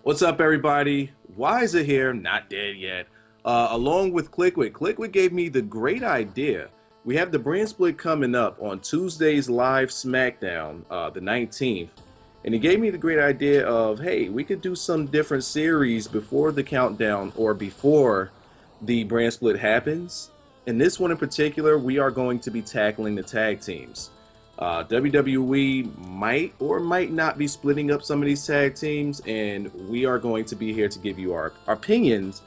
What's up, everybody? Wyza here, not dead yet. Along with Kliquid. Kliquid gave me the great idea. We have the brand split coming up on Tuesday's live SmackDown, the 19th. And he gave me the great idea of, hey, we could do some different series before the countdown or before the brand split happens. In this one in particular, we are going to be tackling the tag teams. WWE might or might not be splitting up some of these tag teams, and we are going to be here to give you our opinions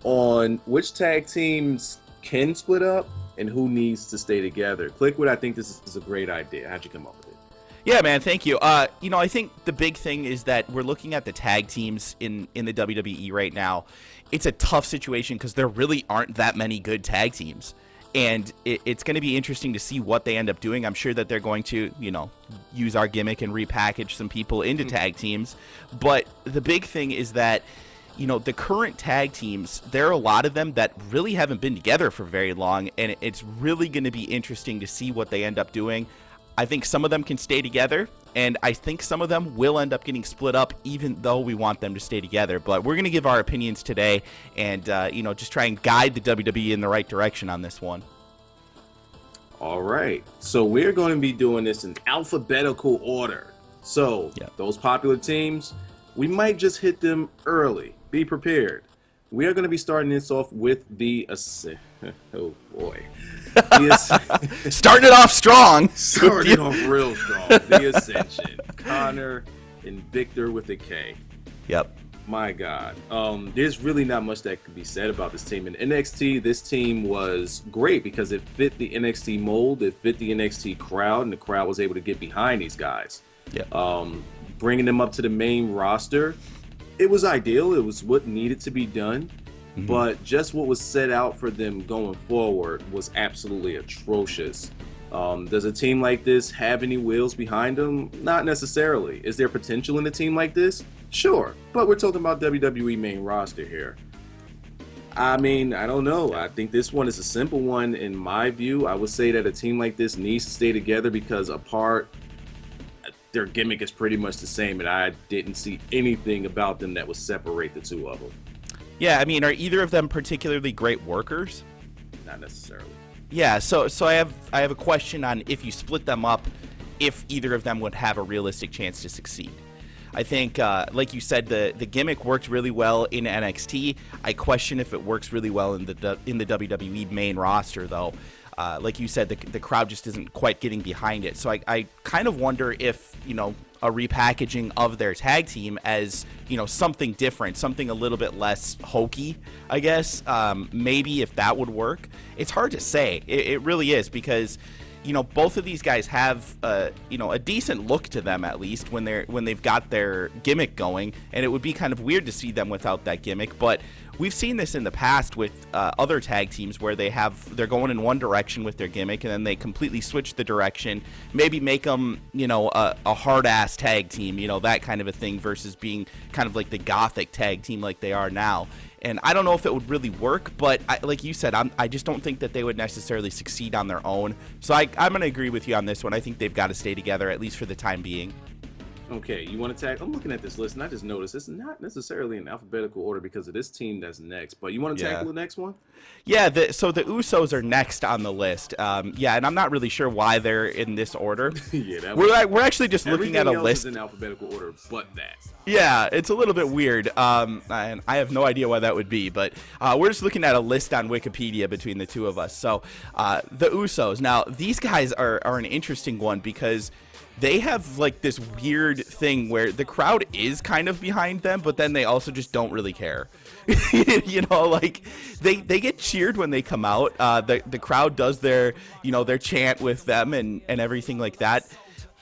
on which tag teams can split up and who needs to stay together. Kliquid, I think this is a great idea. How'd you come up with it? Yeah, man, thank you. I think the big thing is that we're looking at the tag teams in the WWE right now. It's a tough situation because there really aren't that many good tag teams. And it's going to be interesting to see what they end up doing. I'm sure that they're going to, use our gimmick and repackage some people into tag teams. But the big thing is that, the current tag teams, there are a lot of them that really haven't been together for very long. And it's really going to be interesting to see what they end up doing. I think some of them can stay together, and I think some of them will end up getting split up, even though we want them to stay together. But we're going to give our opinions today and, just try and guide the WWE in the right direction on this one. All right. So we're going to be doing this in alphabetical order. So Those popular teams, we might just hit them early. Be prepared. We are going to be starting this off with the oh boy. Starting it off strong. Starting it off real strong. The Ascension. Connor and Victor with a K. Yep. My God. There's really not much that could be said about this team. In NXT, this team was great because it fit the NXT mold, it fit the NXT crowd, and the crowd was able to get behind these guys. Yeah. Bringing them up to the main roster, it was ideal. It was what needed to be done. Mm-hmm. But just what was set out for them going forward was absolutely atrocious. Does a team like this have any wheels behind them? Not necessarily. Is there potential in a team like this? Sure, but we're talking about WWE main roster here. I mean, I don't know. I think this one is a simple one in my view. I would say that a team like this needs to stay together because apart, their gimmick is pretty much the same, and I didn't see anything about them that would separate the two of them. Yeah, I mean, are either of them particularly great workers? Not necessarily. Yeah, so I have a question on if you split them up, if either of them would have a realistic chance to succeed. I think, like you said, the gimmick worked really well in NXT. I question if it works really well in the WWE main roster, though. Like you said, the crowd just isn't quite getting behind it. So I kind of wonder if, a repackaging of their tag team as, something different, something a little bit less hokey, I guess. Maybe if that would work. It's hard to say. It really is because, both of these guys have, a decent look to them at least when they've got their gimmick going, and it would be kind of weird to see them without that gimmick. But we've seen this in the past with other tag teams where they're going in one direction with their gimmick, and then they completely switch the direction, maybe make them, a hard-ass tag team, that kind of a thing, versus being kind of like the gothic tag team like they are now. And I don't know if it would really work, but like you said, I just don't think that they would necessarily succeed on their own. So I'm going to agree with you on this one. I think they've got to stay together, at least for the time being. Okay, you want to tag? I'm looking at this list, and I just noticed it's not necessarily in alphabetical order because of this team that's next. But you want to tackle the next one? Yeah, so the Usos are next on the list. And I'm not really sure why they're in this order. We're actually just looking at a list. Everything else is in alphabetical order, but that. Yeah, it's a little bit weird, and I have no idea why that would be. But we're just looking at a list on Wikipedia between the two of us. So the Usos. Now, these guys are an interesting one because they have like this weird thing where the crowd is kind of behind them, but then they also just don't really care. Like they get cheered when they come out. The crowd does their chant with them and everything like that.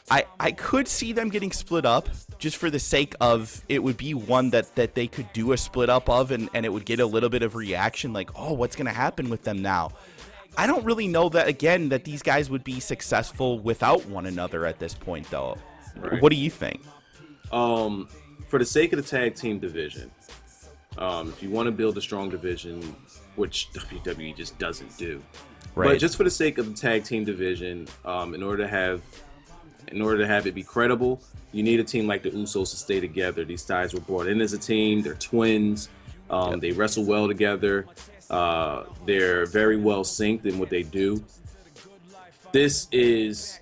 I could see them getting split up just for the sake of it would be one that they could do a split up of and it would get a little bit of reaction like, oh, what's going to happen with them now? I don't really know that these guys would be successful without one another at this point, though. Right. What do you think? For the sake of the tag team division, if you want to build a strong division, which WWE just doesn't do, right? But just for the sake of the tag team division, in order to have in order to have it be credible, you need a team like the Usos to stay together. These guys were brought in as a team. They're twins. They wrestle well together. They're very well synced in what they do. This is,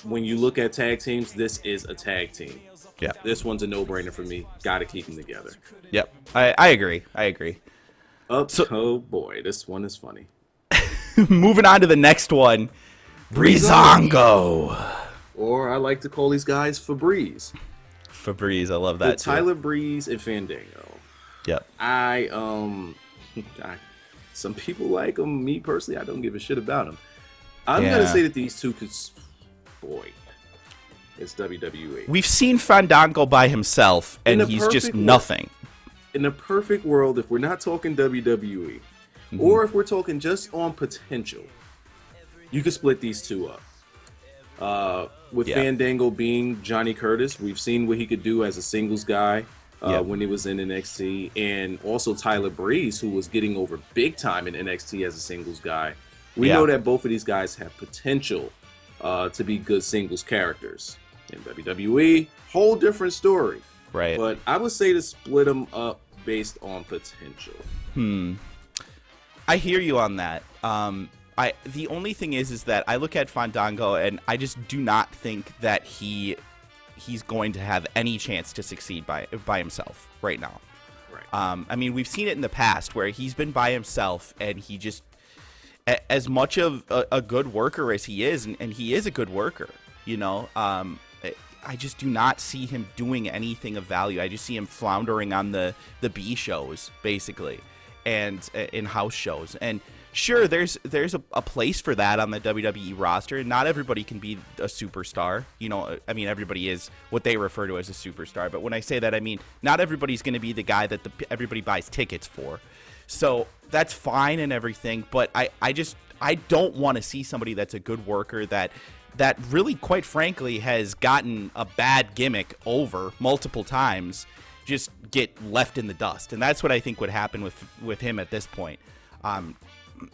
when you look at tag teams, this is a tag team. Yeah. This one's a no-brainer for me. Got to keep them together. Yep. I agree. Oh boy, this one is funny. Moving on to the next one. Breezango. Or I like to call these guys Febreze. Febreze, I love that too. Tyler Breeze and Fandango. Yep. Some people like them. Me personally, I don't give a shit about them. I'm gonna say that these two could, boy, it's WWE. We've seen Fandango by himself, and he's just nothing. In a perfect world, if we're not talking WWE, or if we're talking just on potential, you could split these two up. With Fandango being Johnny Curtis, we've seen what he could do as a singles guy when he was in NXT, and also Tyler Breeze, who was getting over big time in NXT as a singles guy. We know that both of these guys have potential to be good singles characters. In WWE, whole different story. Right. But I would say to split them up based on potential. I hear you on that. The only thing is that I look at Fandango and I just do not think that he's going to have any chance to succeed by himself right now. Right. I mean, we've seen it in the past where he's been by himself and he just, as much of a good worker as he is, and he is a good worker, I just do not see him doing anything of value. I just see him floundering on the B shows, basically, and in house shows. And sure, there's a place for that on the WWE roster. Not everybody can be a superstar. I mean, everybody is what they refer to as a superstar. But when I say that, I mean, not everybody's going to be the guy that everybody buys tickets for. So that's fine and everything. But I don't want to see somebody that's a good worker that really, quite frankly, has gotten a bad gimmick over multiple times, just get left in the dust. And that's what I think would happen with him at this point.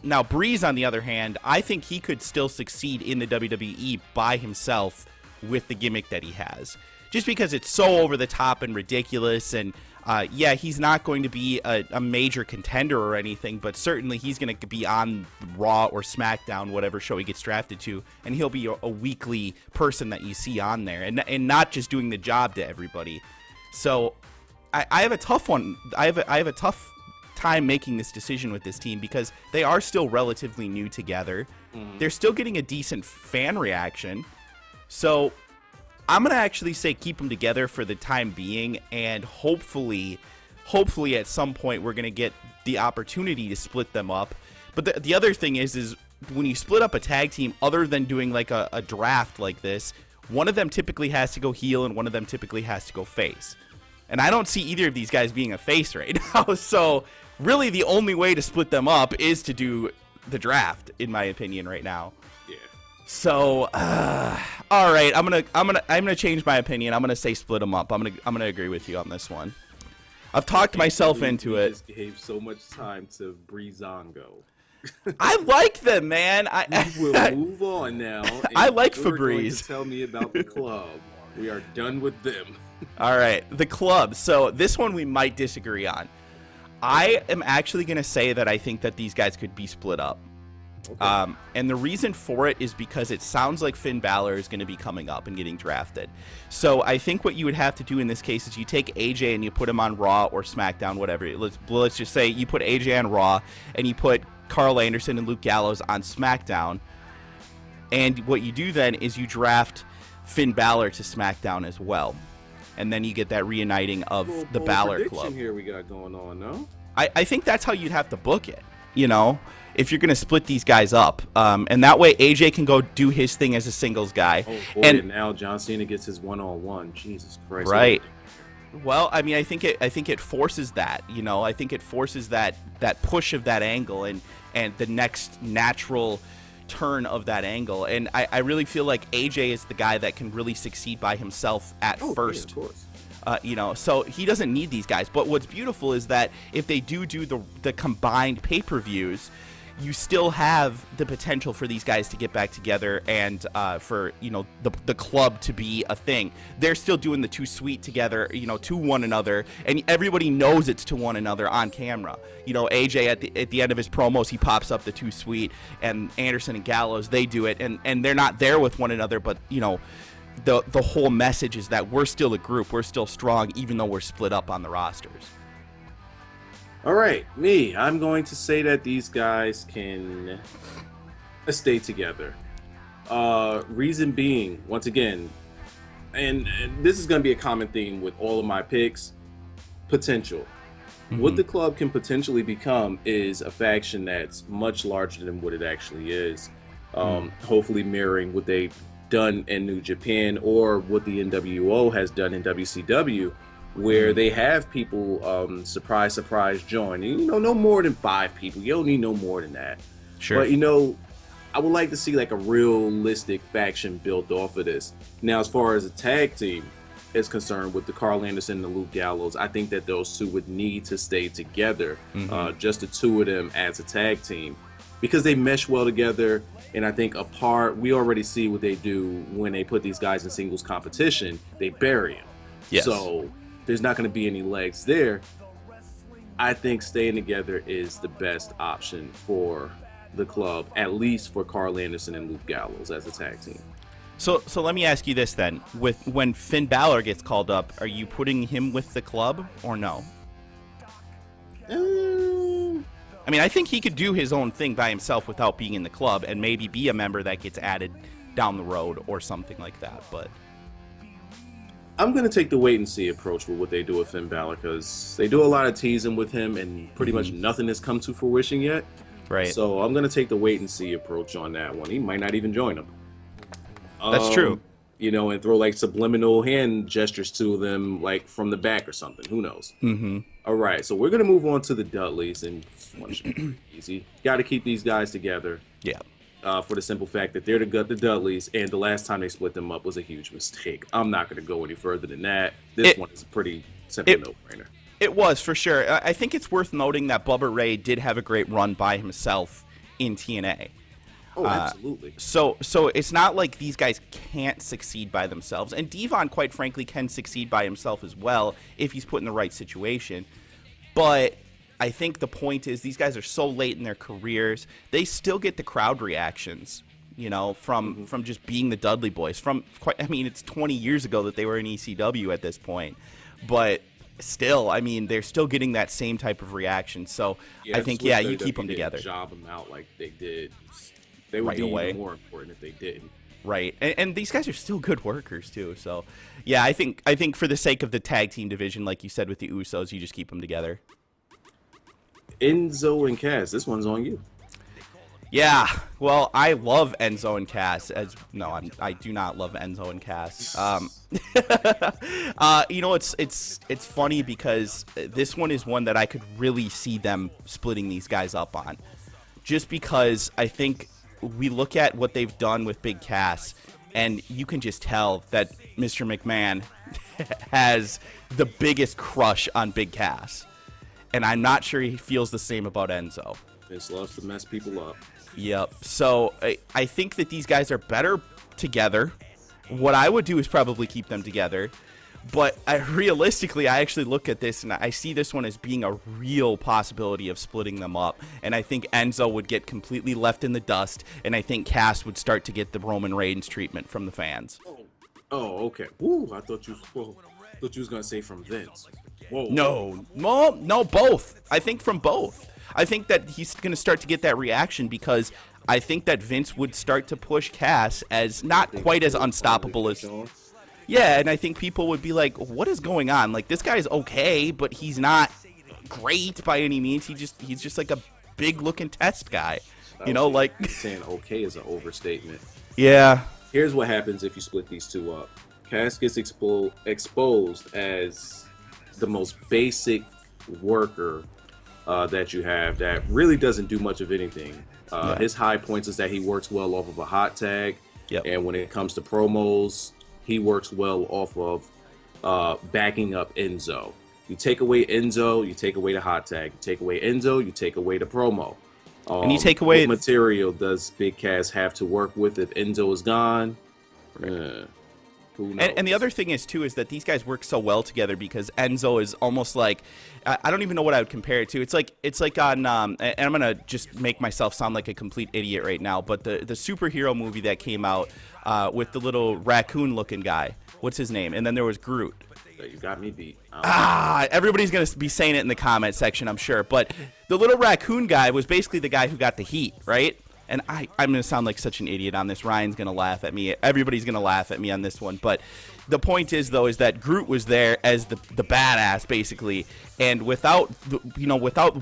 Now, Breeze, on the other hand, I think he could still succeed in the WWE by himself with the gimmick that he has. Just because it's so over the top and ridiculous, and he's not going to be a major contender or anything, but certainly he's going to be on Raw or SmackDown, whatever show he gets drafted to, and he'll be a weekly person that you see on there, and not just doing the job to everybody. So I have a tough one. I have a tough time making this decision with this team because they are still relatively new together. They're still getting a decent fan reaction. So I'm going to actually say keep them together for the time being, and hopefully at some point we're going to get the opportunity to split them up. But the other thing is when you split up a tag team, other than doing like a draft like this, one of them typically has to go heel and one of them typically has to go face. And I don't see either of these guys being a face right now. So really the only way to split them up is to do the draft, in my opinion, right now. Yeah. So, all right, I'm gonna change my opinion. I'm gonna say split them up. I'm gonna agree with you on this one. I've talked myself into it. Just gave so much time to Breezango. I like them, man. We will move on now. I like You're going Febreze. to tell me about the club. We are done with them. All right, the club. So this one we might disagree on. I am actually going to say that I think that these guys could be split up. Okay. And the reason for it is because it sounds like Finn Balor is going to be coming up and getting drafted. So I think what you would have to do in this case is you take AJ and you put him on Raw or SmackDown, whatever. Let's just say you put AJ on Raw and you put Carl Anderson and Luke Gallows on SmackDown. And what you do then is you draft Finn Balor to SmackDown as well. And then you get that reuniting of the Balor Club. Here we got going on, no? I think that's how you'd have to book it, if you're going to split these guys up. And that way AJ can go do his thing as a singles guy. Oh, boy, and now John Cena gets his one-on-one. Jesus Christ. Right. Well, I mean, I think it forces that, I think it forces that push of that angle and the next natural turn of that angle. And I really feel like AJ is the guy that can really succeed by himself at first. Yeah, of course. So he doesn't need these guys. But what's beautiful is that if they do the combined pay-per-views, you still have the potential for these guys to get back together and for, you know, the club to be a thing. They're still doing the Too Sweet together, you know, to one another, and everybody knows it's to one another on camera. You know, AJ at the end of his promos, he pops up the Too Sweet, and Anderson and Gallows, they do it, and they're not there with one another, but, you know, the whole message is that we're still a group, we're still strong, even though we're split up on the rosters. All right, I'm going to say that these guys can stay together. Reason being, once again, and this is going to be a common theme with all of my picks, potential. Mm-hmm. What the club can potentially become is a faction that's much larger than what it actually is. Hopefully mirroring what they've done in New Japan or what the NWO has done in WCW, where they have people surprise join. And, you know, no more than 5 people. You don't need no more than that. Sure. But, you know, I would like to see like a realistic faction built off of this. Now, as far as a tag team is concerned, with the Carl Anderson and the Luke Gallows, I think that those two would need to stay together, just the two of them as a tag team, because they mesh well together. And I think apart, we already see what they do when they put these guys in singles competition. They bury them. Yes. So there's not going to be any legs there. I think staying together is the best option for the club, at least for Carl Anderson and Luke Gallows as a tag team. So let me ask you this then: when Finn Balor gets called up, are you putting him with the club or no? I mean, I think he could do his own thing by himself without being in the club, and maybe be a member that gets added down the road or something like that. But I'm going to take the wait and see approach with what they do with Finn Balor, because they do a lot of teasing with him and pretty much nothing has come to fruition yet. Right. So I'm going to take the wait and see approach on that one. He might not even join them. That's true. You know, and throw like subliminal hand gestures to them, like from the back or something. Who knows? Mm-hmm. All right, so we're going to move on to the Dudleys, and one should be easy. Got to keep these guys together. Yeah. For the simple fact that they're the Dudleys, and the last time they split them up was a huge mistake. I'm not going to go any further than that. This one is a pretty simple no-brainer. It was, for sure. I think it's worth noting that Bubba Ray did have a great run by himself in TNA. Oh, absolutely. So it's not like these guys can't succeed by themselves. And Devon, quite frankly, can succeed by himself as well if he's put in the right situation. But I think the point is these guys are so late in their careers, they still get the crowd reactions, you know, from just being the Dudley Boys. It's 20 years ago that they were in ECW at this point. But still, I mean, they're still getting that same type of reaction. So I think, you keep them together. Job them out like they did. They would right be away. even more important if they didn't. Right, and these guys are still good workers too. So, yeah, I think for the sake of the tag team division, like you said with the Usos, you just keep them together. Enzo and Cass, this one's on you. Yeah, well, I love Enzo and Cass. I do not love Enzo and Cass. You know, it's funny because this one is one that I could really see them splitting these guys up on, just because I think we look at what they've done with Big Cass, and you can just tell that Mr. McMahon has the biggest crush on Big Cass. And I'm not sure he feels the same about Enzo. Just loves to mess people up. Yep. So I think that these guys are better together. What I would do is probably keep them together. But realistically, I actually look at this and I see this one as being a real possibility of splitting them up. And I think Enzo would get completely left in the dust. And I think Cass would start to get the Roman Reigns treatment from the fans. Oh, okay. Ooh, I thought you was going to say from Vince. Whoa. No, both. I think from both. I think that he's going to start to get that reaction because I think that Vince would start to push Cass as not quite as unstoppable as... Yeah, and I think people would be like, what is going on? Like, this guy's okay, but he's not great by any means. He's just like a big-looking test guy. You know, like... Saying okay is an overstatement. Yeah. Here's what happens if you split these two up. Cass gets exposed as the most basic worker that you have that really doesn't do much of anything. His high points is that he works well off of a hot tag. Yep. And when it comes to promos, he works well off of backing up Enzo. You take away Enzo, you take away the hot tag. You take away Enzo, you take away the promo. And you take away what material does Big Cass have to work with if Enzo is gone? Who knows? And the other thing is too is that these guys work so well together because Enzo is almost like I don't even know what I would compare it to. It's like on and I'm gonna just make myself sound like a complete idiot right now, but the superhero movie that came out with the little raccoon looking guy. What's his name? And then there was Groot. You got me beat. Everybody's going to be saying it in the comment section, I'm sure. But the little raccoon guy was basically the guy who got the heat, right? And I'm going to sound like such an idiot on this. Ryan's going to laugh at me. Everybody's going to laugh at me on this one. But the point is, though, is that Groot was there as the badass, basically. And without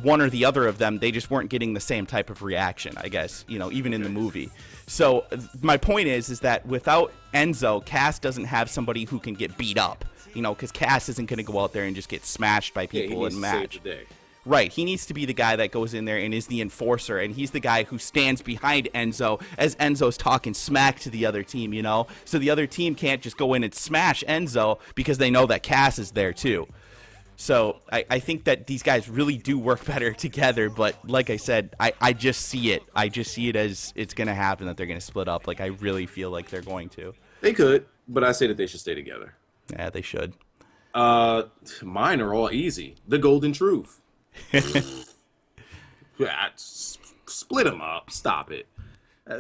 one or the other of them, they just weren't getting the same type of reaction, I guess, even in the movie. So my point is that without Enzo, Cass doesn't have somebody who can get beat up. Because Cass isn't going to go out there and just get smashed by people and match. Right. He needs to be the guy that goes in there and is the enforcer, and he's the guy who stands behind Enzo as Enzo's talking smack to the other team, So the other team can't just go in and smash Enzo because they know that Cass is there too. So I think that these guys really do work better together, but like I said, I just see it. I just see it as it's going to happen, that they're going to split up. Like, I really feel like they're going to. They could, but I say that they should stay together. Yeah, they should. Mine are all easy. The Golden Truth. Split them up. Stop it.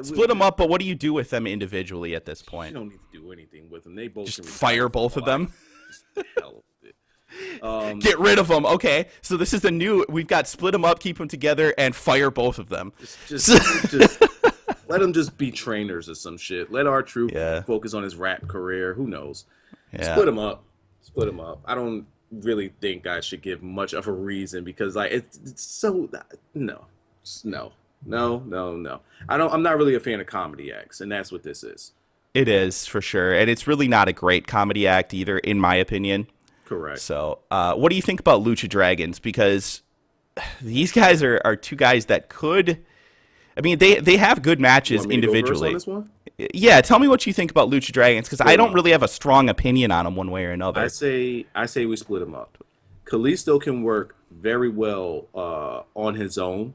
Split them up, but what do you do with them individually at this point? You don't need to do anything with them. They both just fire both of them. Just hell with it. Get rid of them. Okay, so this is the new. We've got split them up, keep them together, and fire both of them. Just let them just be trainers or some shit. Let R-Truth focus on his rap career. Who knows? Yeah. Split them up. Split them up. I don't really think I should give much of a reason because it's so no. I'm not really a fan of comedy acts, and that's what this is. It is for sure, and it's really not a great comedy act either, in my opinion. Correct. So, what do you think about Lucha Dragons? Because these guys are two guys that could. I mean, they have good matches individually. On this one? Yeah, tell me what you think about Lucha Dragons, because I don't really have a strong opinion on them one way or another. I say we split them up. Kalisto can work very well on his own.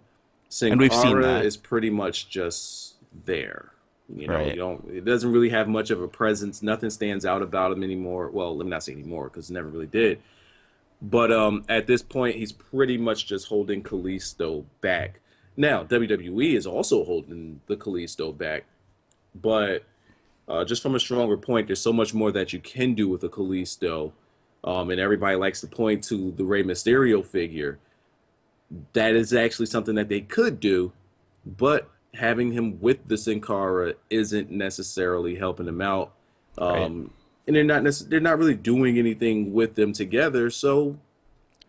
Sin and we've Cara seen that. is pretty much just there. Right. It doesn't really have much of a presence. Nothing stands out about him anymore. Well, let me not say anymore because it never really did. But at this point, he's pretty much just holding Kalisto back. Now, WWE is also holding the Kalisto back, but just from a stronger point, there's so much more that you can do with a Kalisto, and everybody likes to point to the Rey Mysterio figure. That is actually something that they could do, but having him with the Sin Cara isn't necessarily helping him out, Right. And they're not really doing anything with them together. So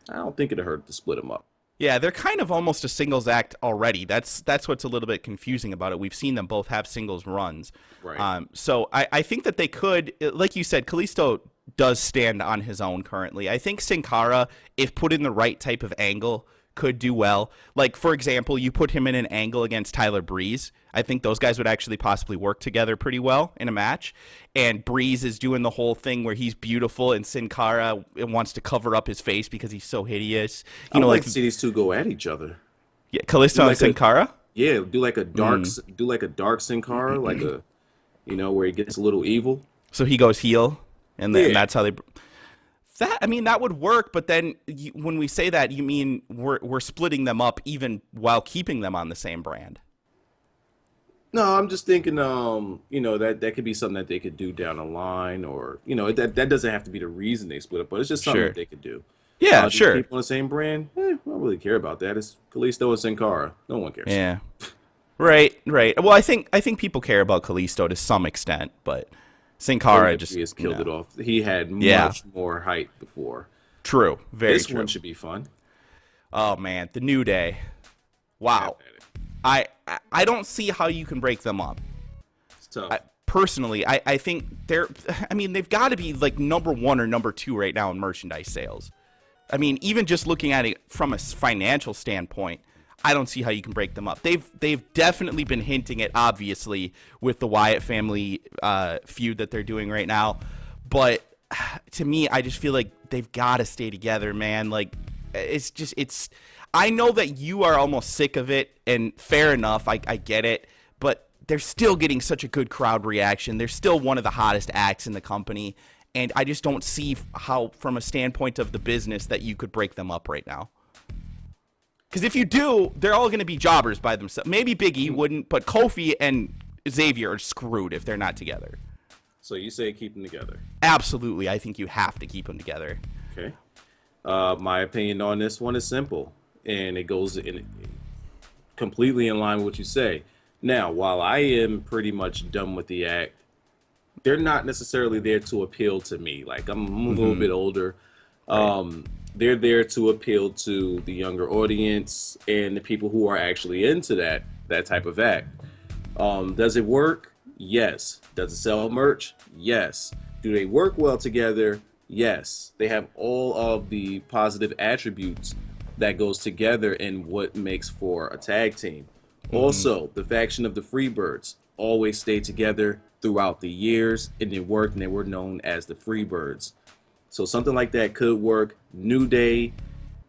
I don't think it'd hurt to split them up. Yeah, they're kind of almost a singles act already. That's what's a little bit confusing about it. We've seen them both have singles runs. Right. So I think that they could, like you said, Kalisto does stand on his own currently. I think Sin Cara, if put in the right type of angle, could do well. Like, for example, you put him in an angle against Tyler Breeze. I think those guys would actually possibly work together pretty well in a match. And Breeze is doing the whole thing where he's beautiful and Sin Cara wants to cover up his face because he's so hideous. I'd like to see these two go at each other. Yeah, Kalisto and Sin Cara? Yeah, do like a dark Sin Cara, like a, where he gets a little evil. So he goes heel, and that's how they. That would work, but then when we say that, you mean we're splitting them up even while keeping them on the same brand. No, I'm just thinking, that could be something that they could do down the line, or that doesn't have to be the reason they split up, but it's just something that they could do. Yeah, sure. Keep on the same brand. I don't really care about that. It's Kalisto and Sin Cara. No one cares. Yeah. Right. Well, I think people care about Kalisto to some extent, but Sin Cara just has killed it off. He had much more hype before. True. Very this true. This one should be fun. Oh man, the New Day. Wow. I don't see how you can break them up. It's tough. Personally, I think they've got to be like number 1 or number 2 right now in merchandise sales. I mean, even just looking at it from a financial standpoint, I don't see how you can break them up. They've definitely been hinting at, obviously, with the Wyatt family feud that they're doing right now. But to me, I just feel like they've got to stay together, man. Like, it's just it's. I know that you are almost sick of it, and fair enough. I get it, but they're still getting such a good crowd reaction. They're still one of the hottest acts in the company, and I just don't see how, from a standpoint of the business, that you could break them up right now. Because if you do, they're all going to be jobbers by themselves. Maybe Big E wouldn't, but Kofi and Xavier are screwed if they're not together. So you say keep them together? Absolutely. I think you have to keep them together. Okay. My opinion on this one is simple, and it goes completely in line with what you say. Now, while I am pretty much done with the act, they're not necessarily there to appeal to me. Like, I'm a little bit older. They're there to appeal to the younger audience and the people who are actually into that type of act. Does it work? Yes. Does it sell merch? Yes. Do they work well together? Yes. They have all of the positive attributes that goes together in what makes for a tag team. Also, the faction of the Freebirds always stayed together throughout the years, and it worked, and they were known as the Freebirds. So something like that could work. New Day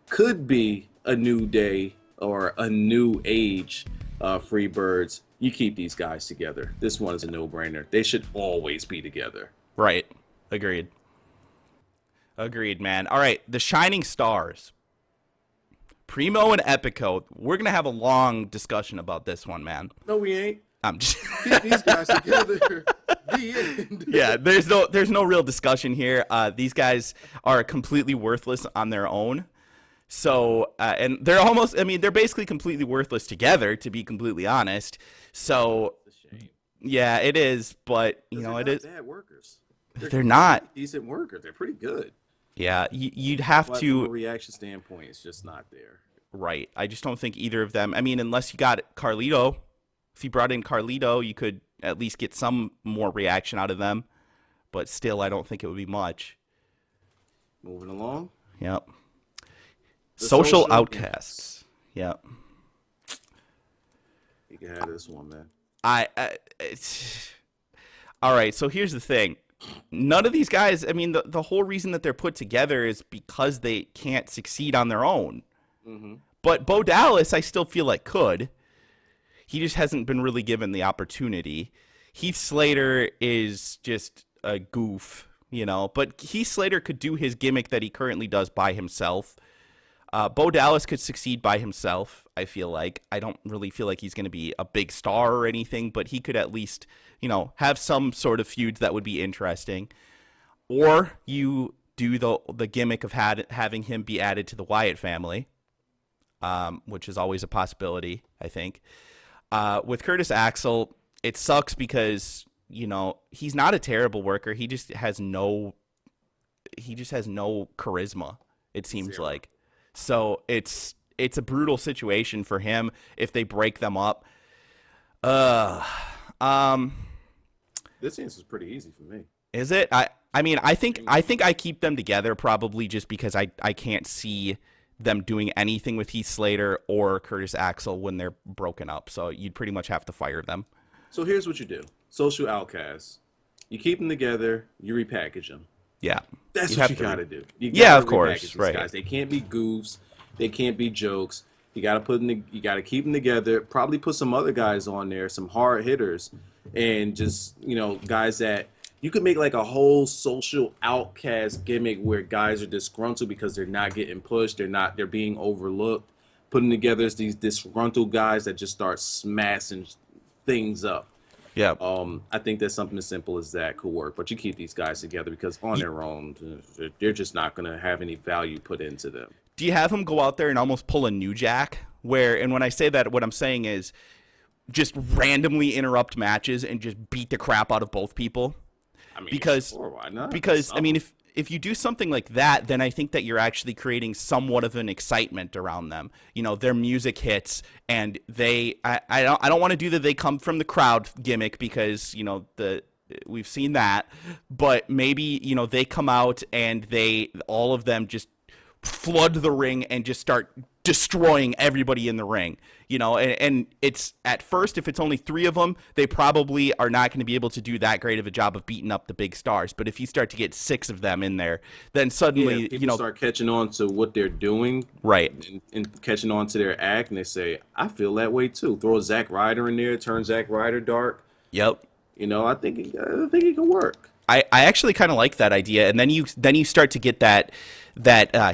could be a New Day or a New Age Freebirds. You keep these guys together. This one is a no-brainer. They should always be together. Right. Agreed. Agreed, man. All right, the Shining Stars. Primo and Epico. We're going to have a long discussion about this one, man. No, we ain't. I'm just Keep these guys together. The end. Yeah, there's no real discussion here. These guys are completely worthless on their own. So, and they're almost, I mean, they're basically completely worthless together, to be completely honest. So, yeah, it is, but, you know, it is. Bad workers. They're not. Decent workers. They're pretty good. Yeah, you'd have But to. from a reaction standpoint, it's just not there. Right. I just don't think either of them. I mean, unless you got Carlito. If you brought in Carlito, you could at least get some more reaction out of them. But still, I don't think it would be much. Moving along. Yep. The Social social outcasts. Yep. You can have this one, man. All right, so here's the thing. None of these guys, I mean, the whole reason that they're put together is because they can't succeed on their own. But Bo Dallas, I still feel like could. He just hasn't been really given the opportunity. Heath Slater is just a goof, you know. But Heath Slater could do his gimmick that he currently does by himself. Bo Dallas could succeed by himself, I feel like. I don't really feel like he's going to be a big star or anything, but he could at least, you know, have some sort of feuds that would be interesting. Or you do the gimmick of having him be added to the Wyatt family, which is always a possibility, I think. With Curtis Axel, it sucks because, you know, he's not a terrible worker. He just has no charisma, it seems Zero. like. So it's a brutal situation for him if they break them up. This answer is pretty easy for me. Is it? I mean, I think I keep them together probably just because I can't see them doing anything with Heath Slater or Curtis Axel when they're broken up. So you'd pretty much have to fire them. So here's what you do. Social outcasts. You keep them together, you repackage them. Yeah. That's what you gotta do. You Yeah, gotta of course, repackage these right. guys. They can't be goofs. They can't be jokes. You gotta you gotta keep them together. Probably put some other guys on there, some hard hitters, and just, you know, guys that you could make like a whole social outcast gimmick where guys are disgruntled because they're not getting pushed, they're being overlooked. Putting together these disgruntled guys that just start smashing things up. Yeah. I think that something as simple as that could work, but you keep these guys together because on their own, they're just not going to have any value put into them. Do you have him go out there and almost pull a New Jack? And when I say that, what I'm saying is just randomly interrupt matches and just beat the crap out of both people? I mean, Because, sure, why not? because I mean, if you do something like that, then I think that you're actually creating somewhat of an excitement around them. You know, their music hits, and I don't want to do the they come from the crowd gimmick because, you know, we've seen that, but maybe, you know, they come out and all of them just flood the ring and just start destroying everybody in the ring, and it's at first, if it's only 3 of them, they probably are not going to be able to do that great of a job of beating up the big stars. But if you start to get 6 of them in there, then suddenly, people start catching on to what they're doing, right, and catching on to their act, and they say, I feel that way too. Throw a Zack Ryder in there, turn Zack Ryder dark. Yep. I think it can work. I actually kind of like that idea, and then you start to get that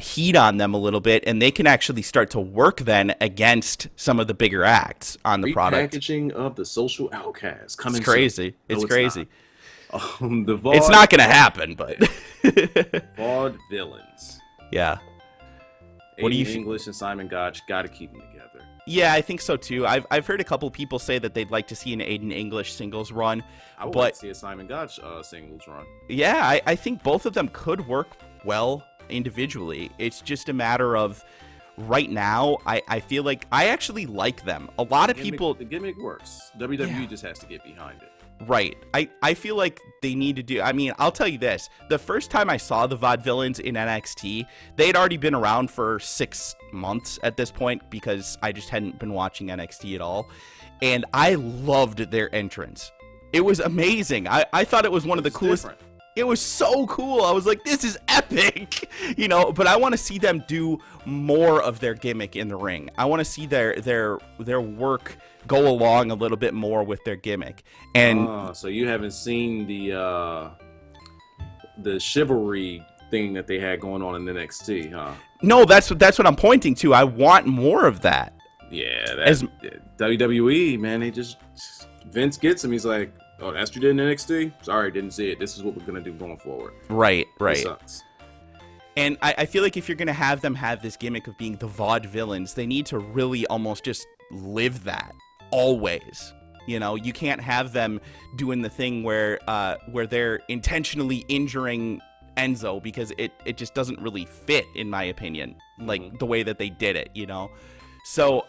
heat on them a little bit, and they can actually start to work then against some of the bigger acts on the product. Repackaging of the social outcasts coming. It's crazy. No, it's crazy. The it's not going to happen, but Vaude villains. Yeah. What do you think? English and Simon Gotch got to keep them together. Yeah, I think so too. I've heard a couple people say that they'd like to see an Aiden English singles run. I would like to see a Simon Gotch singles run. Yeah, I think both of them could work well individually. It's just a matter of right now, I feel like I actually like them. A lot of people... The gimmick works. WWE just has to get behind it. Right. I feel like they need to do... I mean, I'll tell you this. The first time I saw the Vaudevillains in NXT, they'd already been around for 6 months at this point because I just hadn't been watching NXT at all. And I loved their entrance. It was amazing. I thought it was one of the coolest... Different. It was so cool. I was like, this is epic, but I want to see them do more of their gimmick in the ring. I want to see their work go along a little bit more with their gimmick. And so you haven't seen the chivalry thing that they had going on in NXT, huh? No, that's what I'm pointing to. I want more of that. Yeah, WWE, man, Vince gets him. He's like, oh, that's what you did in NXT? Sorry, didn't see it. This is what we're going to do going forward. Right. It sucks. And I feel like if you're going to have them have this gimmick of being the Vaudevillains, they need to really almost just live that always. You can't have them doing the thing where they're intentionally injuring Enzo because it just doesn't really fit, in my opinion, like the way that they did it, So...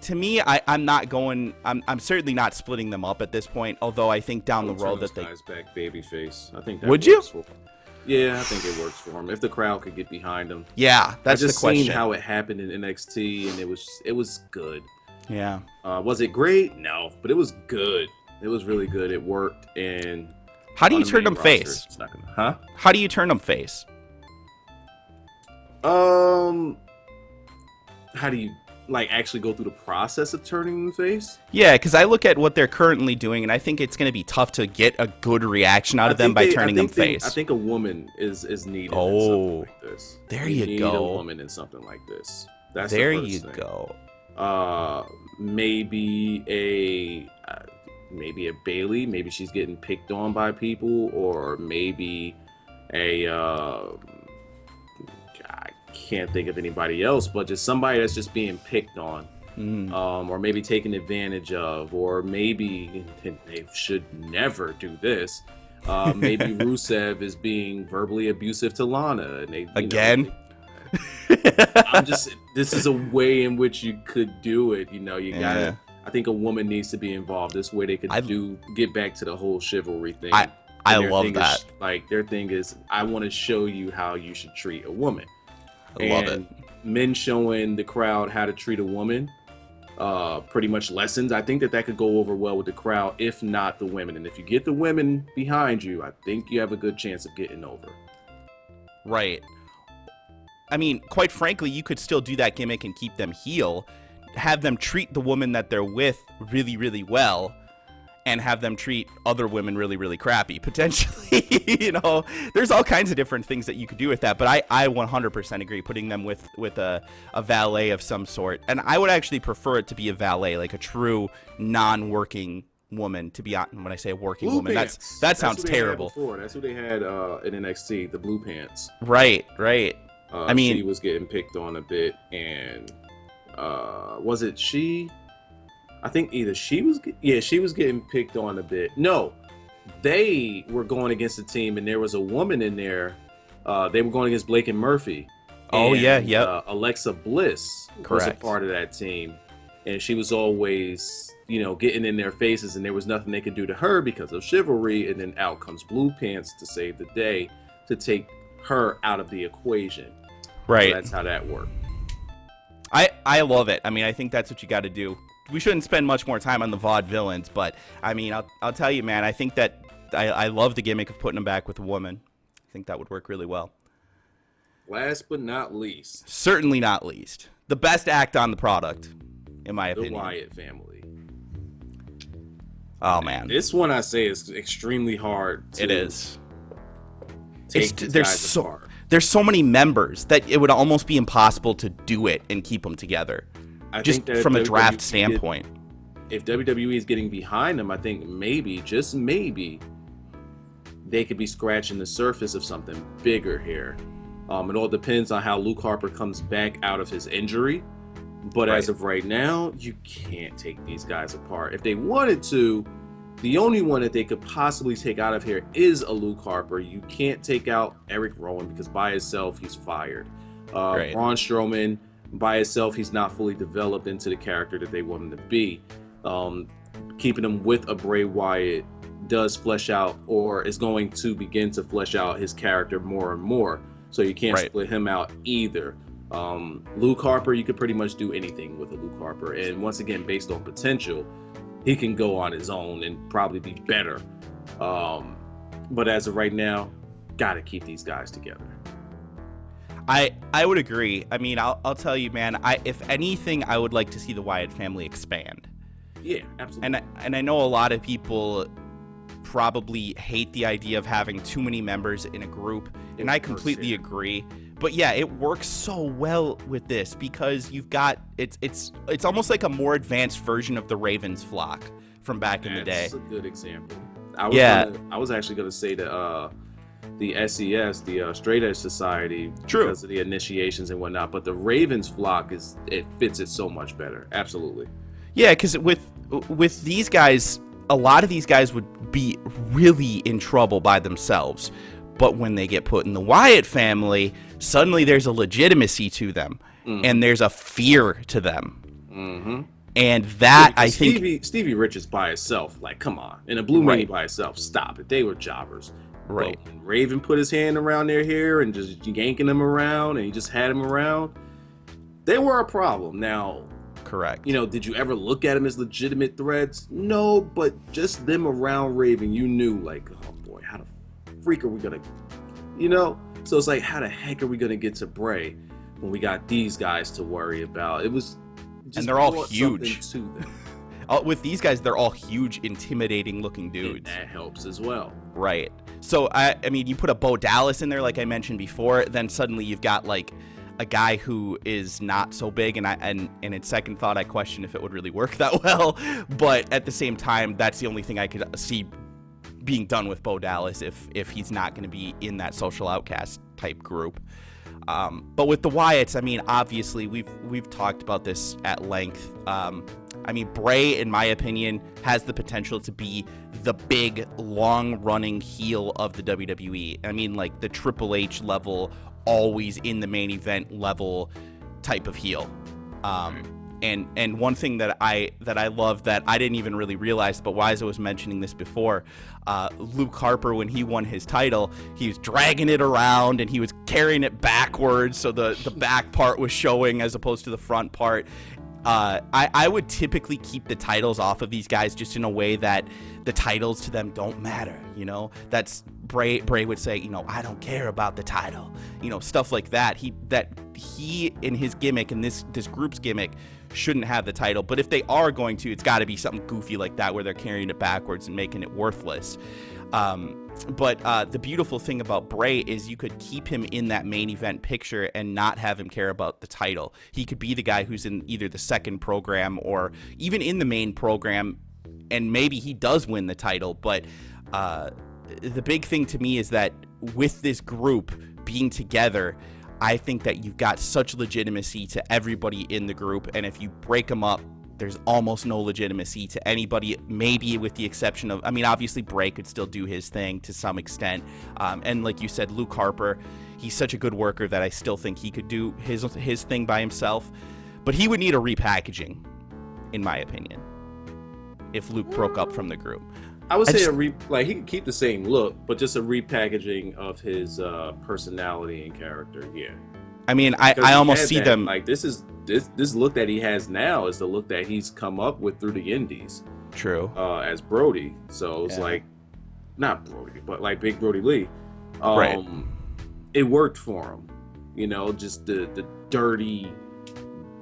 to me, I'm not going. I'm certainly not splitting them up at this point. Although I think down the road that they guys back babyface. I think that would you? Yeah, I think it works for him if the crowd could get behind him. Yeah, that's the question. I just seen how it happened in NXT, and it was good. Yeah. Was it great? No, but it was good. It was really good. It worked. And how do you turn them face? It's not gonna, huh? How do you turn them face? How do you? Actually go through the process of turning the face? Yeah, because I look at what they're currently doing, and I think it's going to be tough to get a good reaction out of them by turning them face. I think a woman is needed in something like this. There you go. Need a woman in something like this. That's there the first you thing. Go. Maybe a Bailey. Maybe she's getting picked on by people, or maybe a can't think of anybody else, but just somebody that's just being picked on, or maybe taken advantage of, or maybe they should never do this. Maybe Rusev is being verbally abusive to Lana, and they again. This is a way in which you could do it. You gotta. I think a woman needs to be involved. This way they could get back to the whole chivalry thing. I love that. Their thing is, I want to show you how you should treat a woman. I love it. Men showing the crowd how to treat a woman, pretty much lessons. I think that could go over well with the crowd, if not the women. And if you get the women behind you, I think you have a good chance of getting over. Right. I mean, quite frankly, you could still do that gimmick and keep them heel, have them treat the woman that they're with really, really well, and have them treat other women really, really crappy, potentially. There's all kinds of different things that you could do with that. But I 100% agree, putting them with a valet of some sort. And I would actually prefer it to be a valet, like a true non-working woman, to be on. When I say a working blue woman, pants. that sounds terrible. That's who they had in NXT, the blue pants. Right. I mean, she was getting picked on a bit, and was it she? I think either she was getting picked on a bit. No, they were going against the team, and there was a woman in there. They were going against Blake and Murphy. Oh, yeah. Alexa Bliss was a part of that team, and she was always, getting in their faces, and there was nothing they could do to her because of chivalry. And then out comes Blue Pants to save the day, to take her out of the equation. Right. So that's how that worked. I love it. I mean, I think that's what you got to do. We shouldn't spend much more time on the VOD villains, but I mean, I'll tell you, man. I think that I love the gimmick of putting them back with a woman. I think that would work really well. Last but not least, certainly not least, the best act on the product, in my opinion. The Wyatt family. Oh man, this one I say is extremely hard. It is. There's so many members that it would almost be impossible to do it and keep them together. Just from a draft standpoint. If WWE is getting behind them, I think maybe, just maybe, they could be scratching the surface of something bigger here. It all depends on how Luke Harper comes back out of his injury. But as of right now, you can't take these guys apart. If they wanted to, the only one that they could possibly take out of here is a Luke Harper. You can't take out Eric Rowan because by himself, he's fired. Braun Strowman, by himself, he's not fully developed into the character that they want him to be. Keeping him with a Bray Wyatt does flesh out, or is going to begin to flesh out his character more and more. So you can't split him out either. Luke Harper, you could pretty much do anything with a Luke Harper. And once again, based on potential, he can go on his own and probably be better. But as of right now, got to keep these guys together. I would agree. I mean, I'll tell you, man, if anything, I would like to see the Wyatt family expand. Yeah, absolutely. And I know a lot of people probably hate the idea of having too many members in a group, and I completely agree. But yeah, it works so well with this because you've got it's almost like a more advanced version of the Ravens flock from back in the day. That's a good example. I was actually going to say that the SES, the Straight Edge Society, because of the initiations and whatnot, but the Ravens flock it fits it so much better. Absolutely. Yeah, because with these guys, a lot of these guys would be really in trouble by themselves. But when they get put in the Wyatt family, suddenly there's a legitimacy to them, and there's a fear to them. Mm-hmm. And that, I think... Stevie Richards by himself, like, come on. And a Blue Mania by himself, stop it. They were jobbers. Right. But when Raven put his hand around their hair and just yanking them around, and he just had them around, they were a problem. Now... Correct. Did you ever look at them as legitimate threats? No, but just them around Raven, you knew, like, oh boy, how the freak are we gonna, So it's like, how the heck are we gonna get to Bray when we got these guys to worry about? It was just, and they're all huge. To them. With these guys, they're all huge, intimidating-looking dudes. And that helps as well. Right. So I mean, you put a Bo Dallas in there, like I mentioned before, then suddenly you've got like a guy who is not so big, and in second thought, I question if it would really work that well. But at the same time, that's the only thing I could see being done with Bo Dallas if he's not going to be in that social outcast type group. But with the Wyatts, I mean, obviously we've talked about this at length. I mean, Bray, in my opinion, has the potential to be the big, long-running heel of the WWE. I mean, like the Triple H level, always in the main event level type of heel. And one thing that I love that I didn't even really realize, but Wyza was mentioning this before, Luke Harper, when he won his title, he was dragging it around and he was carrying it backwards, so the back part was showing as opposed to the front part. I would typically keep the titles off of these guys just in a way that the titles to them don't matter, That's Bray would say, I don't care about the title, stuff like that. He in his gimmick and this group's gimmick shouldn't have the title, but if they are going to, it's got to be something goofy like that where they're carrying it backwards and making it worthless. But the beautiful thing about Bray is you could keep him in that main event picture and not have him care about the title. He could be the guy who's in either the second program or even in the main program, and maybe he does win the title. But the big thing to me is that with this group being together, I think that you've got such legitimacy to everybody in the group, and if you break them up, there's almost no legitimacy to anybody, maybe with the exception of, I mean, obviously Bray could still do his thing to some extent. And like you said, Luke Harper, he's such a good worker that I still think he could do his thing by himself. But he would need a repackaging, in my opinion, if Luke broke up from the group. I would say he could keep the same look, but just a repackaging of his personality and character. Yeah. I mean, Because I he almost had see that, them. like this look that he has now is the look that he's come up with through the Indies, True. as Brody. So it's Yeah. like not Brody, but like Big Brody Lee. Right. It worked for him, you know, just the dirty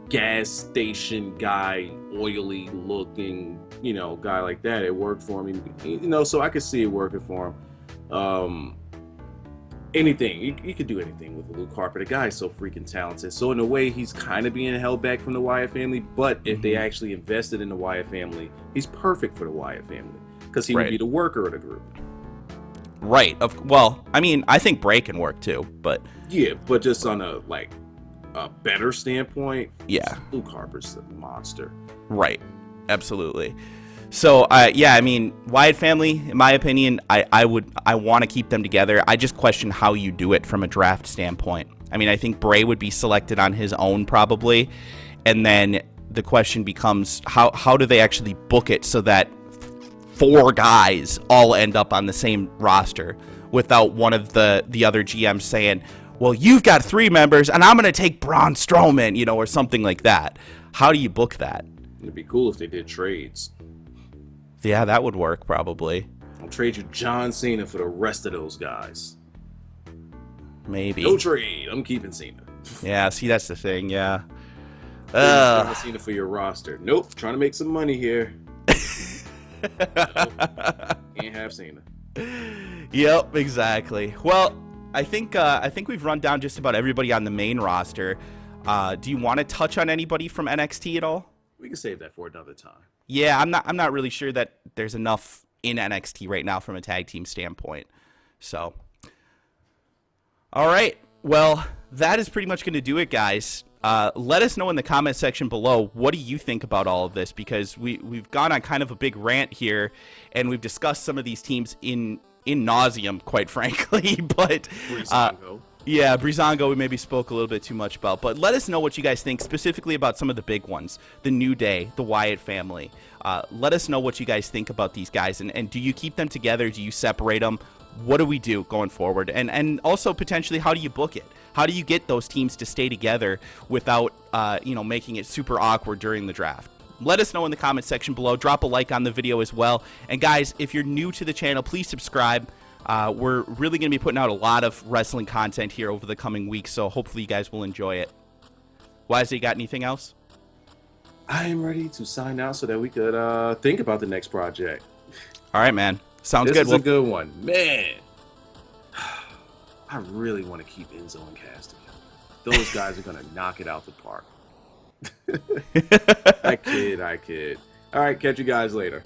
gas station guy, oily looking, you know, guy like that. It worked for him, you know, so I could see it working for him. Anything, you could do anything with Luke Harper. The guy's so freaking talented. So in a way, he's kind of being held back from the Wyatt family. But if they actually invested in the Wyatt family, he's perfect for the Wyatt family because he would be the worker of the group. Right. Well, I mean, I think Bray can work too, but yeah, but just on a better standpoint, yeah, Luke Harper's a monster. Right. Absolutely. So, yeah, I mean, Wyatt family, in my opinion, I want to keep them together. I just question how you do it from a draft standpoint. I mean, I think Bray would be selected on his own probably, and then the question becomes how do they actually book it so that 4 guys all end up on the same roster without one of the other GMs saying, well, you've got 3 members and I'm going to take Braun Strowman, you know, or something like that. How do you book that? It'd be cool if they did trades. Yeah, that would work probably. I'll trade you John Cena for the rest of those guys. Maybe. No trade. I'm keeping Cena. Yeah, see, that's the thing, yeah. John Cena for your roster. Nope. Trying to make some money here. Nope. Can't have Cena. Yep, exactly. Well, I think we've run down just about everybody on the main roster. Do you want to touch on anybody from NXT at all? We can save that for another time. Yeah, I'm not really sure that there's enough in NXT right now from a tag team standpoint. So, all right. Well, that is pretty much going to do it, guys. Let us know in the comment section below, what do you think about all of this? Because we've gone on kind of a big rant here, and we've discussed some of these teams in nauseum, quite frankly. But yeah, Breezango we maybe spoke a little bit too much about. But let us know what you guys think specifically about some of the big ones. The New Day, the Wyatt family. Let us know what you guys think about these guys. And do you keep them together? Do you separate them? What do we do going forward? And also potentially, how do you book it? How do you get those teams to stay together without making it super awkward during the draft? Let us know in the comment section below. Drop a like on the video as well. And guys, if you're new to the channel, please subscribe. We're really going to be putting out a lot of wrestling content here over the coming weeks, so hopefully you guys will enjoy it. Wyza, you got anything else? I am ready to sign out so that we could think about the next project. All right, man. Sounds this good. This is a good one. Man, I really want to keep Enzo and Cass together. Those guys are going to knock it out the park. I kid. All right, catch you guys later.